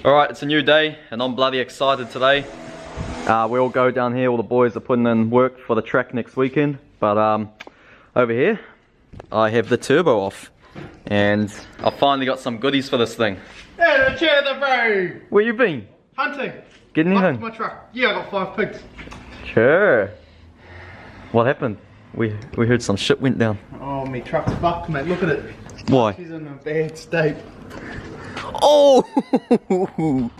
Alright, it's a new day and I'm bloody excited today. We all go down here, all the boys are putting in work for the track next weekend. But over here, I have the turbo off. And I finally got some goodies for this thing. Hey, the chair, bro! Where you been? Hunting. Getting anything? My truck. Yeah, I got 5 pigs. Sure. What happened? We heard some shit went down. Oh, me truck's fucked, mate. Look at it. Why? She's in a bad state. Oh!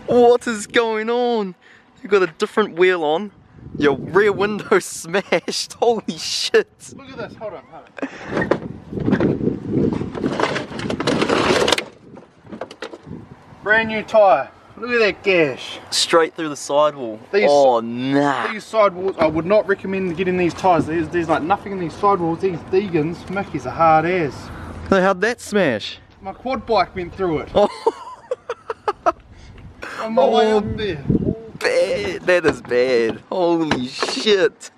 What is going on? You got a different wheel on. Your rear window smashed. Holy shit! Look at this. Hold on. Brand new tyre. Look at that gash. Straight through the sidewall. These, oh nah. These sidewalls, I would not recommend getting these tyres. There's like nothing in these sidewalls. These Degans, Mickey's a hard ass. So how'd that smash? My quad bike went through it. Oh. On my way up there. Bad. That is bad. Holy shit.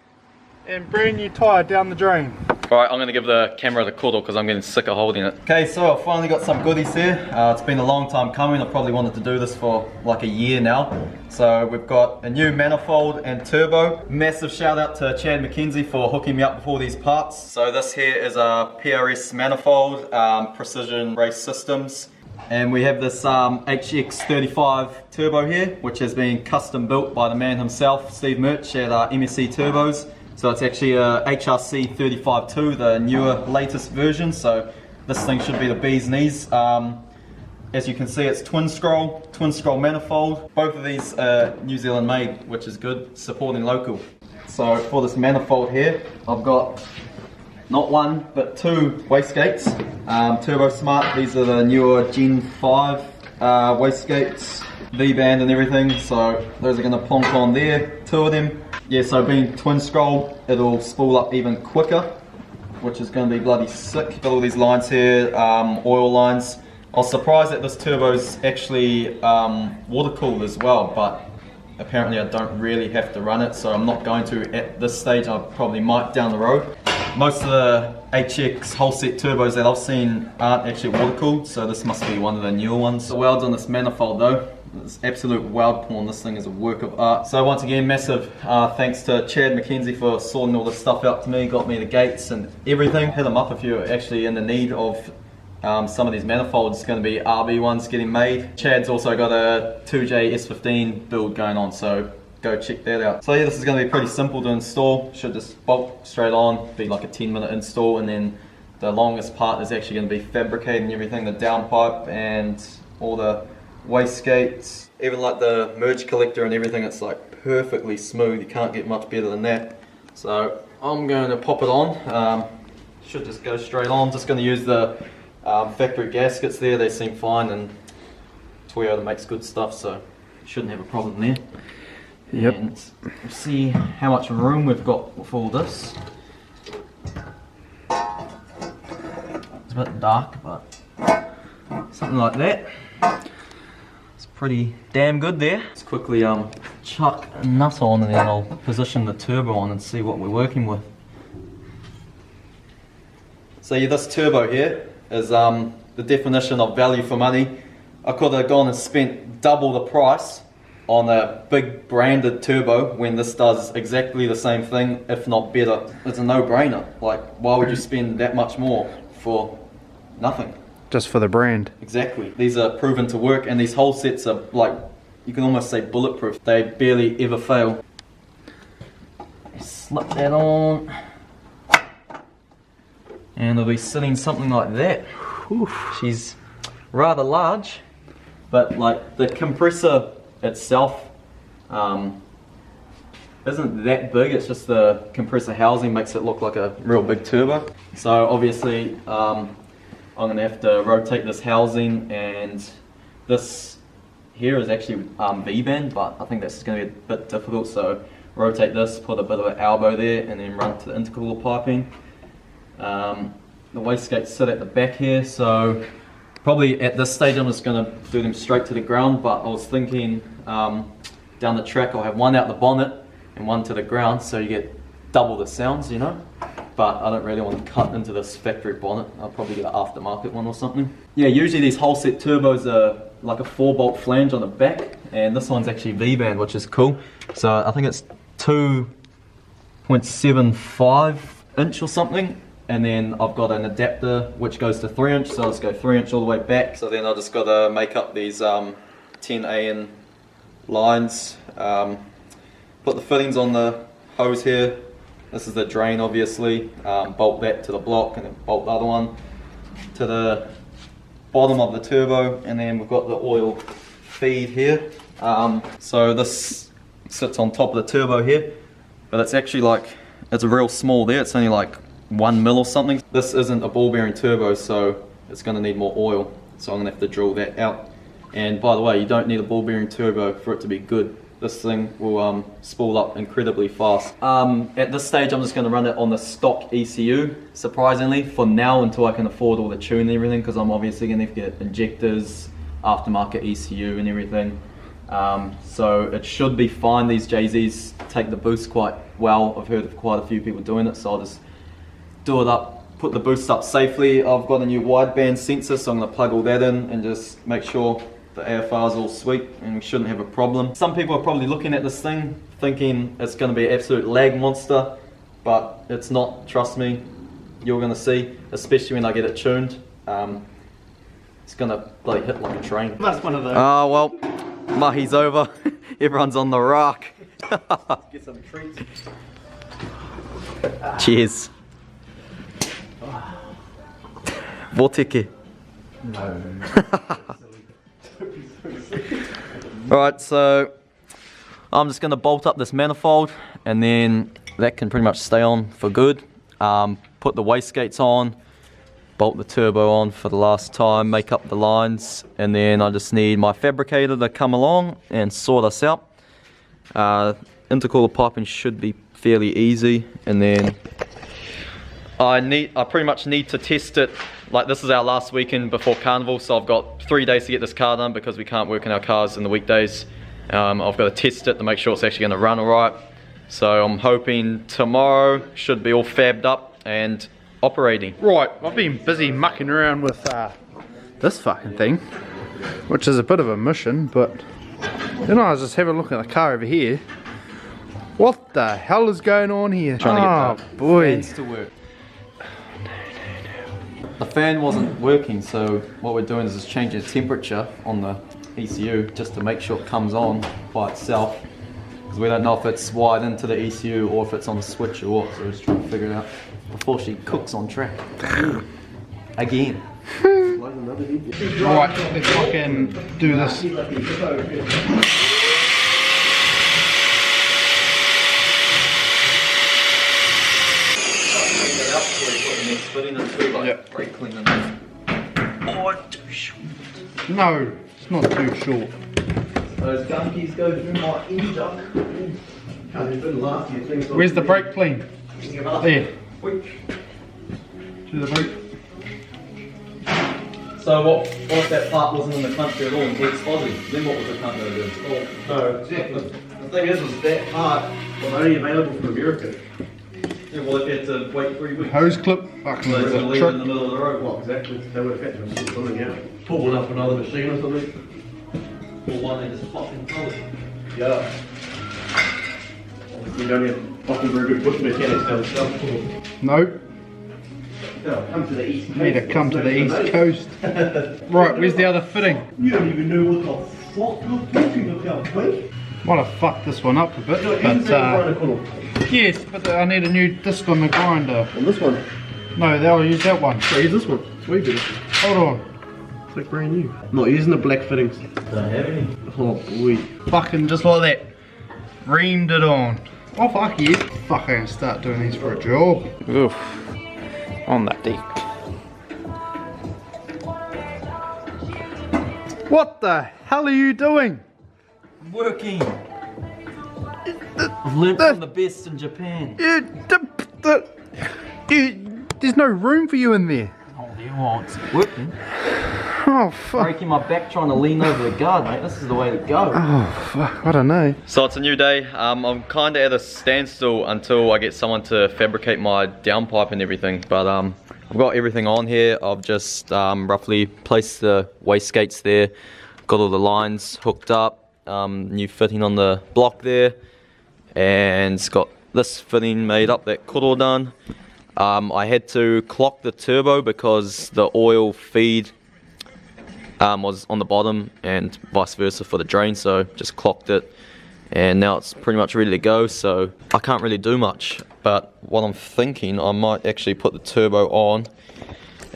And brand new tyre down the drain. Alright, I'm going to give the camera the cuddle because I'm getting sick of holding it. Okay, so I finally got some goodies here. It's been a long time coming. I probably wanted to do this for like a year now. So we've got a new manifold and turbo. Massive shout out to Chad McKenzie for hooking me up with all these parts. So this here is a PRS manifold, Precision Race Systems. And we have this HX35 turbo here, which has been custom built by the man himself, Steve Murch at MSC Turbos. So it's actually a HRC 35.2, the newer, latest version. So this thing should be the bee's knees. As you can see, it's twin scroll manifold. Both of these are New Zealand made, which is good, supporting local. So for this manifold here, I've got not one, but 2 wastegates. Turbo Smart, these are the newer Gen 5 wastegates, V-band and everything. So those are gonna plonk on there, 2 of them. Yeah, so being twin scroll, it'll spool up even quicker, which is going to be bloody sick. Got all these lines here, oil lines. I was surprised that this turbo's actually water cooled as well, but apparently I don't really have to run it, so I'm not going to at this stage. I probably might down the road. Most of the HX whole set turbos that I've seen aren't actually water cooled, so this must be one of the newer ones. The welds on this manifold though, it's absolute weld porn. This thing is a work of art. So once again, massive thanks to Chad McKenzie for sorting all this stuff out to me, got me the gates and everything. Hit them up if you're actually in the need of some of these manifolds. It's going to be RB ones getting made. Chad's also got a 2JS15 build going on, so go check that out. So yeah, this is going to be pretty simple to install. Should just bolt straight on, be like a 10-minute install, and then the longest part is actually going to be fabricating everything, the downpipe and all the wastegates, even like the merge collector and everything. It's like perfectly smooth. You can't get much better than that. So I'm going to pop it on. Should just go straight on. Just going to use the factory gaskets there. They seem fine, and Toyota makes good stuff, so shouldn't have a problem there. Yep. And we'll see how much room we've got with all this. It's a bit dark, but something like that. Pretty damn good there. Let's quickly chuck a nut on and then I'll position the turbo on and see what we're working with. So yeah, this turbo here is the definition of value for money. I could have gone and spent double the price on a big branded turbo when this does exactly the same thing, if not better. It's a no-brainer. Like, why would you spend that much more for nothing? Just for the brand. Exactly. These are proven to work, and these whole sets are like, you can almost say bulletproof. They barely ever fail. Slip that on. And it'll be sitting something like that. Whew. She's rather large, but like the compressor itself isn't that big. It's just the compressor housing makes it look like a real big turbo. So obviously, I'm going to have to rotate this housing, and this here is actually V-band, but I think that's going to be a bit difficult, so rotate this, put a bit of an elbow there, and then run to the intercooler piping. The wastegates sit at the back here, so probably at this stage I'm just going to do them straight to the ground, but I was thinking down the track I'll have one out the bonnet and one to the ground, so you get double the sounds, you know. But I don't really want to cut into this factory bonnet. I'll probably get an aftermarket one or something. Yeah, usually these whole set turbos are like a 4-bolt flange on the back, and this one's actually V-band, which is cool. So I think it's 2.75 inch or something, and then I've got an adapter which goes to 3 inch, so I'll just go 3 inch all the way back. So then I just got to make up these 10 AN lines, put the fittings on the hose here. This is the drain, obviously. Bolt that to the block, and then bolt the other one to the bottom of the turbo, and then we've got the oil feed here. So this sits on top of the turbo here, but it's actually like, it's real small there. It's only like 1 mil or something. This isn't a ball bearing turbo, so it's going to need more oil, so I'm going to have to drill that out. And by the way, you don't need a ball bearing turbo for it to be good. This thing will spool up incredibly fast. At this stage I'm just going to run it on the stock ECU, surprisingly, for now, until I can afford all the tune and everything, because I'm obviously going to get injectors, aftermarket ECU and everything. So it should be fine. These JZs take the boost quite well. I've heard of quite a few people doing it, so I'll just do it up, put the boost up safely. I've got a new wideband sensor, so I'm going to plug all that in and just make sure the AFR is all sweet and we shouldn't have a problem. Some people are probably looking at this thing thinking it's going to be an absolute lag monster, but it's not, trust me. You're going to see, especially when I get it tuned. It's going to like hit like a train. That's one of those. Oh well, mahi's over. Everyone's on the rock. Get some treats. Cheers. Vorteke. No. Alright, so I'm just going to bolt up this manifold, and then that can pretty much stay on for good. Put the wastegates on, bolt the turbo on for the last time, make up the lines, and then I just need my fabricator to come along and sort us out. Intercooler piping should be fairly easy, and then I pretty much need to test it. Like, this is our last weekend before Carnival, so I've got 3 days to get this car done because we can't work in our cars in the weekdays. I've got to test it to make sure it's actually going to run alright. So I'm hoping tomorrow should be all fabbed up and operating. Right, I've been busy mucking around with this fucking thing, which is a bit of a mission, but then I was just having a look at the car over here. What the hell is going on here? Trying to get the boy. fans to work. The fan wasn't working, so what we're doing is just changing the temperature on the ECU just to make sure it comes on by itself, because we don't know if it's wired into the ECU or if it's on the switch or what, so we're just trying to figure it out before she cooks on track. Again. Right, let's fucking do this. Yep. Oh, too short. No, it's not too short. Those gunkies go through my injuck. Where's the brake clean? There. To the brake. So what if that part wasn't in the country at all and Greg's Aussie? Then what was the country to do? No, exactly. The thing is that part was only available for America. Yeah, well, if you had to wait 3 weeks. Hose clip, fucking So it's going to leave it in the trick. middle of the road. Well, exactly. They would have had to have something out. Pull it up another machine or something. Or one they just fucking throw it. Yeah. We don't have fucking very good bush mechanics down south. Nope. Come to the east coast. Need to come to the east coast. Right, where's the other fitting? You don't even know what the fuck you're talking about, mate. Might have fucked this one up a bit, but yes, but I need a new disc on the grinder. On this one? No, they'll use that one. So use this one. Sweet. It's Hold on. like brand new. I'm not using the black fittings. Don't have any. Oh boy. Fucking just like that. Reamed it on. Oh fuck yeah. Fuck, I'm gonna start doing these for a job. Oof. On that deck. What the hell are you doing? Working. I've learned from the best in Japan. There's no room for you in there. Oh, there was. Working. Oh fuck. Breaking my back trying to lean over the guard, mate. This is the way to go. Oh fuck, I don't know. So it's a new day. I'm kind of at a standstill until I get someone to fabricate my downpipe and everything. But I've got everything on here. I've just roughly placed the wastegates there. got all the lines hooked up, new fitting on the block there, and it's got this fitting made up that got all done. I had to clock the turbo because the oil feed was on the bottom and vice versa for the drain, so just clocked it, and now it's pretty much ready to go. So I can't really do much, but what I'm thinking, I might actually put the turbo on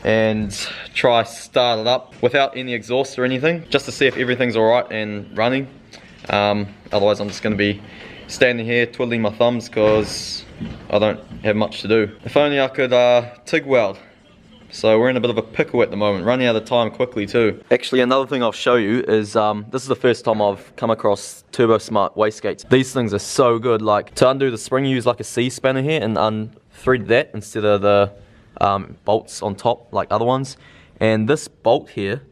and try start it up without any exhaust or anything, just to see if everything's alright and running. Otherwise I'm just going to be standing here twiddling my thumbs because I don't have much to do. If only I could TIG weld. So we're in a bit of a pickle at the moment, running out of time quickly too. Actually, another thing I'll show you is, this is the first time I've come across Turbo Smart wastegates. These things are so good. Like, to undo the spring, you use like a C-spanner here and unthread that instead of the bolts on top like other ones. And this bolt here,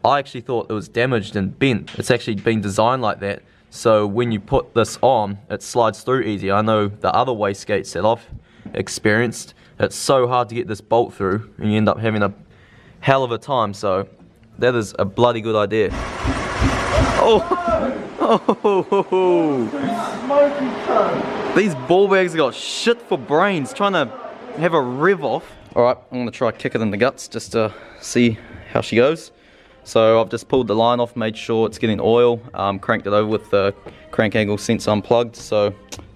I actually thought it was damaged and bent. It's actually been designed like that, so when you put this on, it slides through easy. I know the other wastegates that I've experienced, it's so hard to get this bolt through and you end up having a hell of a time, so that is a bloody good idea. Oh! These ball bags have got shit for brains, trying to have a rev off. Alright, I'm going to try kick it in the guts just to see how she goes. So I've just pulled the line off, made sure it's getting oil, cranked it over with the crank angle sensor unplugged, so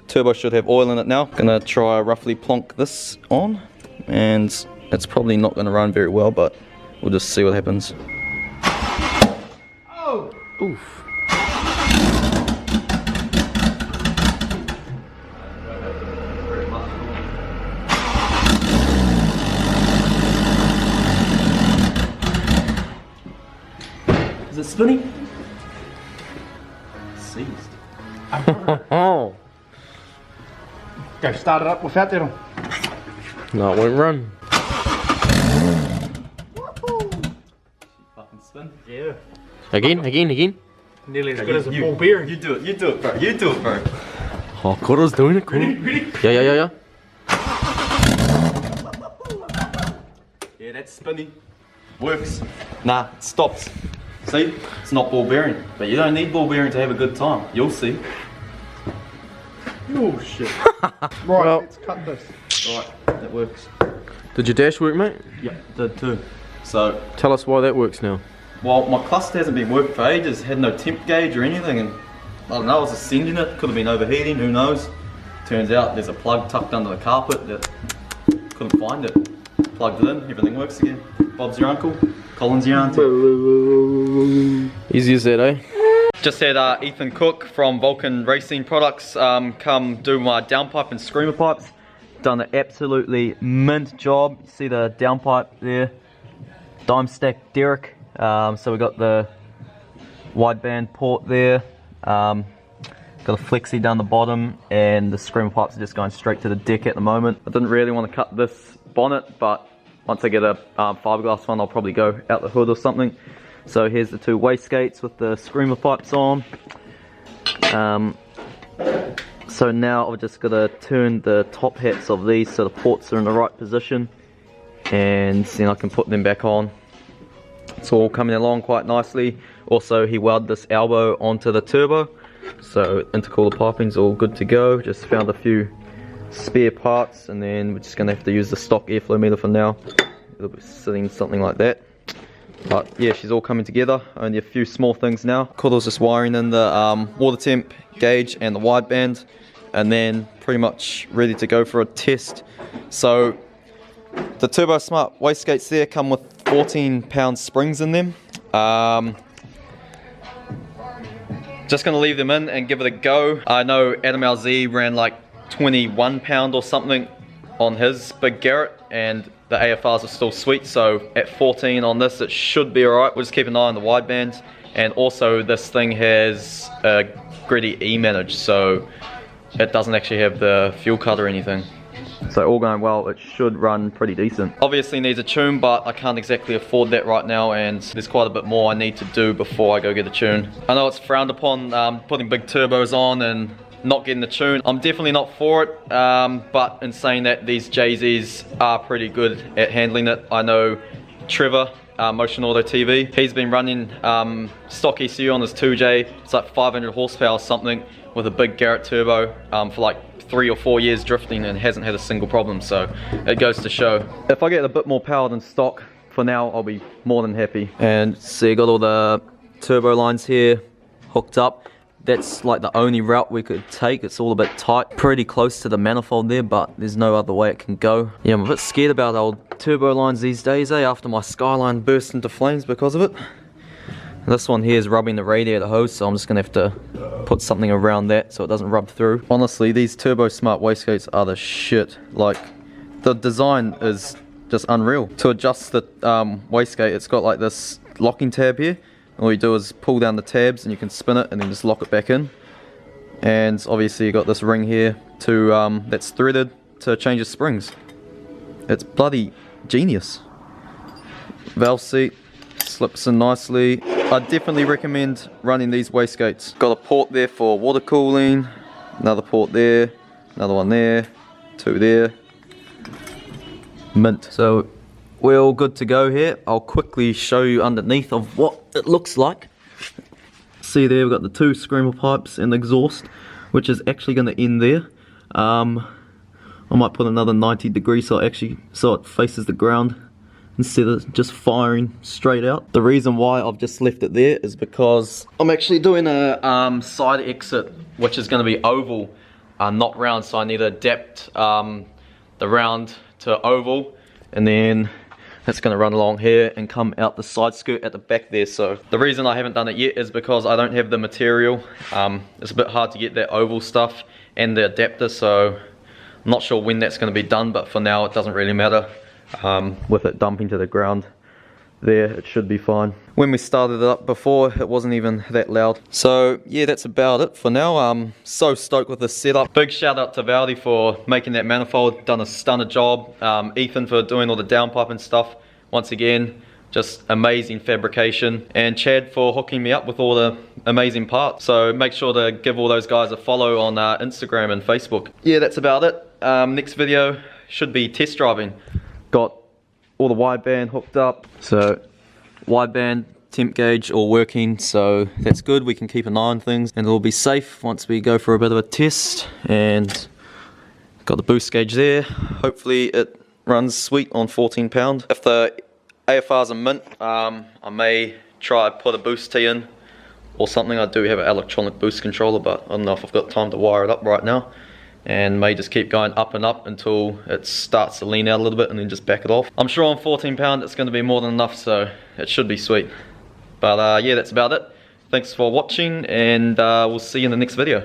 turbo should have oil in it now. Gonna try roughly plonk this on, and it's probably not gonna run very well, but we'll just see what happens. Oh! Oof. Is it spinning? Seized. Oh. Go start it up without that on. No, it won't run. Fucking spin. Yeah. Again. Nearly as good as a ball bearing. You do it, bro. You do it, bro. Oh, Koro's doing it, Koro. Ready? Yeah. Yeah, that's spinning. Works. Nah, it stops. See? It's not ball bearing. But you don't need ball bearing to have a good time. You'll see. Oh shit. Right, well, let's cut this. Alright, that works. Did your dash work, mate? Yep, did too. So, tell us why that works now. well, my cluster hasn't been working for ages. Had no temp gauge or anything, and I don't know, I was ascending it. Could have been overheating, who knows. Turns out there's a plug tucked under the carpet that couldn't find it. Plugged it in, everything works again. Bob's your uncle, Colin's your auntie. Easy as that, eh? Just had Ethan Cook from Vulcan Racing Products come do my downpipe and screamer pipes. Done an absolutely mint job. You see the downpipe there, dime stack derrick. So we got the wideband port there, got a flexi down the bottom, and the screamer pipes are just going straight to the deck at the moment. I didn't really want to cut this bonnet, but once I get a fiberglass one, I'll probably go out the hood or something. So here's the two wastegates with the screamer pipes on. So now I've just got to turn the top hats of these so the ports are in the right position, and then I can put them back on. It's all coming along quite nicely. Also, he welded this elbow onto the turbo, so intercooler piping's all good to go. Just found a few spare parts, and then we're just going to have to use the stock airflow meter for now. It'll be sitting something like that. But yeah, she's all coming together. Only a few small things now. Koro's just wiring in the water temp gauge and the wideband, and then pretty much ready to go for a test. So the Turbo Smart wastegates there come with 14-pound springs in them. Just going to leave them in and give it a go. I know Adam LZ ran like 21 pound or something on his big Garrett, and the AFRs are still sweet, so at 14 on this it should be alright. We'll just keep an eye on the wideband, and also this thing has a gritty E-manage, so it doesn't actually have the fuel cut or anything. So all going well, it should run pretty decent. Obviously needs a tune, but I can't exactly afford that right now, and there's quite a bit more I need to do before I go get a tune. I know it's frowned upon putting big turbos on and not getting the tune. I'm definitely not for it, but in saying that, these JZs are pretty good at handling it. I know Trevor Motion Auto TV. He's been running stock ECU on his 2J. It's like 500 horsepower or something with a big Garrett turbo for like 3 or 4 years drifting and hasn't had a single problem, so it goes to show. If I get a bit more power than stock, for now I'll be more than happy. And see, got all the turbo lines here hooked up. That's like the only route we could take. It's all a bit tight, pretty close to the manifold there, but there's no other way it can go. Yeah, I'm a bit scared about old turbo lines these days, after my Skyline burst into flames because of it. This one here is rubbing the radiator hose, so I'm just gonna have to put something around that so it doesn't rub through. Honestly, these Turbo Smart wastegates are the shit. Like, the design is just unreal. To adjust the wastegate, it's got like this locking tab here. All you do is pull down the tabs and you can spin it and then just lock it back in. And obviously you got this ring here to that's threaded to change the springs. It's bloody genius. Valve seat slips in nicely. I definitely recommend running these wastegates. Got a port there for water cooling, another port there, another one there, 2 there. Mint. So we're all good to go here. I'll quickly show you underneath of what it looks like. See there, we've got the 2 screamer pipes and the exhaust, which is actually going to end there. I might put another 90 degrees so it faces the ground instead of just firing straight out. The reason why I've just left it there is because I'm actually doing a side exit, which is going to be oval, not round, so I need to adapt the round to oval, and then that's going to run along here and come out the side skirt at the back there. So the reason I haven't done it yet is because I don't have the material. It's a bit hard to get that oval stuff and the adapter, so I'm not sure when that's going to be done, but for now it doesn't really matter. With it dumping to the ground there, it should be fine. When we started it up before, it wasn't even that loud. So yeah, that's about it for now. I'm so stoked with this setup. Big shout out to Valdi for making that manifold, done a stunner job. Ethan for doing all the downpipe and stuff. Once again, just amazing fabrication. And Chad for hooking me up with all the amazing parts. So make sure to give all those guys a follow on Instagram and Facebook. Yeah, that's about it. Next video should be test driving. Got all the wideband hooked up, so wideband, temp gauge all working, so that's good. We can keep an eye on things and it'll be safe once we go for a bit of a test. And got the boost gauge there. Hopefully it runs sweet on 14 pound. If the AFRs are mint, I may try put a boost T in or something. I do have an electronic boost controller, but I don't know if I've got time to wire it up right now. And may just keep going up and up until it starts to lean out a little bit and then just back it off. I'm sure on 14 pound it's going to be more than enough, so it should be sweet. But yeah, that's about it. Thanks for watching, and we'll see you in the next video.